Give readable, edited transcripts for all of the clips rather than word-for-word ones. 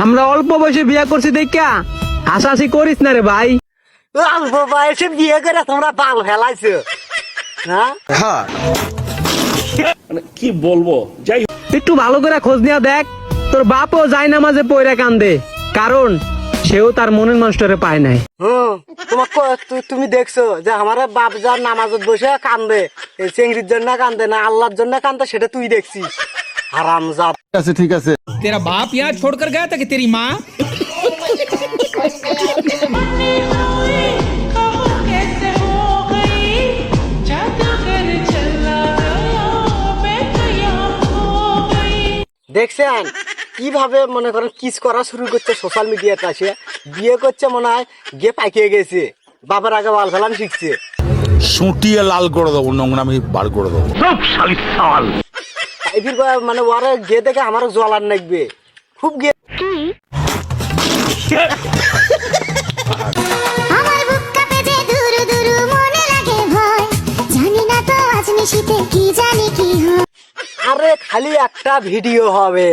আমরা অল্প বয়সে বিয়ে করছি দেখা হাসাহাসি করিস না রে ভাই। অল্প বয়সে বিয়ে করে তোমরা বাল ফেলাইছো, হ্যাঁ? মানে কি বলবো, যাই একটু ভালো করে খোঁজ নিয়ে দেখ, তোর বাপও যায় না মাঝে পয়রা কান্দে, কারণ সেও তার মনের মানুষটারে পায় নাই। তুমি দেখছো যে আমার বাপ যার নামাজত বসে কান্দে, এই চেংড়ির জন্য কান্দে না আল্লাহর জন্য কান্দে, সেটা তুই দেখছিস। হারামজাদ। ঠিক আছে। तेरा बाप यहाँ छोड़कर गया था कि तेरी माँ? দেখছেন কিভাবে মনে করেন কিস করা শুরু করছে সোশ্যাল মিডিয়াতে, আসে বিয়ে করছে মনে হয় গে পাকিয়ে গেছে, বাবার আগে বাল ফেলান শিখছে। সুটিয়ে লাল করে দেবো, নোংরামি বার করে দেবো। মানে ওরা গে দেখে আমারও জ্বলার লাগবে খুব গে। আমার বুক কাঁপে যে দুরু দুরু মনে লাগে ভয়, জানি না তো আজ নিশিতে কি জানি কি হয়। আরে খালি একটা ভিডিও হবে,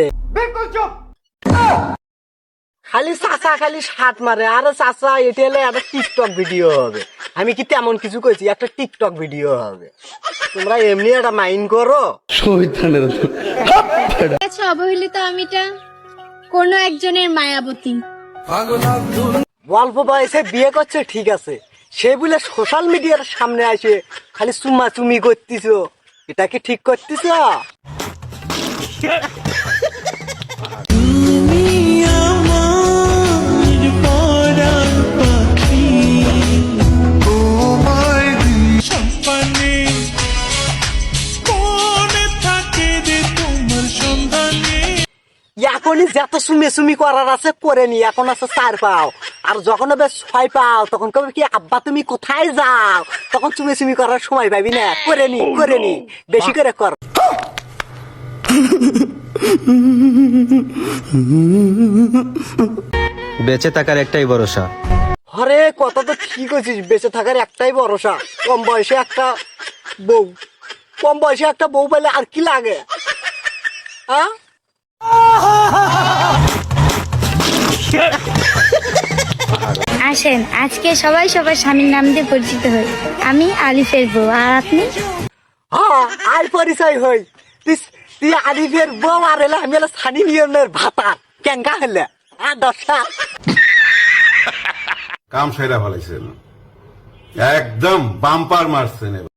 খালি চাচা খালি শার্ট মারে, আরে চাচা এটা হলে একটা টিকটক ভিডিও হবে। আমি কি তেমন কিছু কইছি, একটা টিকটক ভিডিও হবে, তোমরা এমনি একটা মাইন্ড করো। অবহেলিত আমিটা কোন একজনের মায়াবতী। অল্প বয়সে বিয়ে করছে ঠিক আছে, সে বলে সোশ্যাল মিডিয়ার সামনে আসে খালি চুমা চুমি করতিস, এটা কি ঠিক করতিস? এখনই যত সুমি সুমি করার আছে করে নি, এখন আছে 4 পাও, আর যখন হবে 6 পাও তখন কবে কি আব্বা তুমি কোথায় যাও, তখন চুমি চুমি করার সময় পাবি না। করে নি বেশি করে কর। বেঁচে থাকার একটাই ভরসা। আরে কথা তো ঠিক হয়েছিস, বেঁচে থাকার একটাই ভরসা, কম বয়সে একটা বউ পেলে আর কি লাগে, হ্যাঁ? আসেন আজকে সবাই সবার স্বামীর নাম দিয়ে পরিচিত হই। আমি আলিফের বউ, আর আপনি? হ্যাঁ, আর পরিচয় হই। তুই আলিফের বউ, আর এলে আমি এলে সানি লিওনের ভাতা কেঙ্কা হলে আর 10টা কাম সেরা ফেলাইছেন, একদম বাম্পার মারছেন।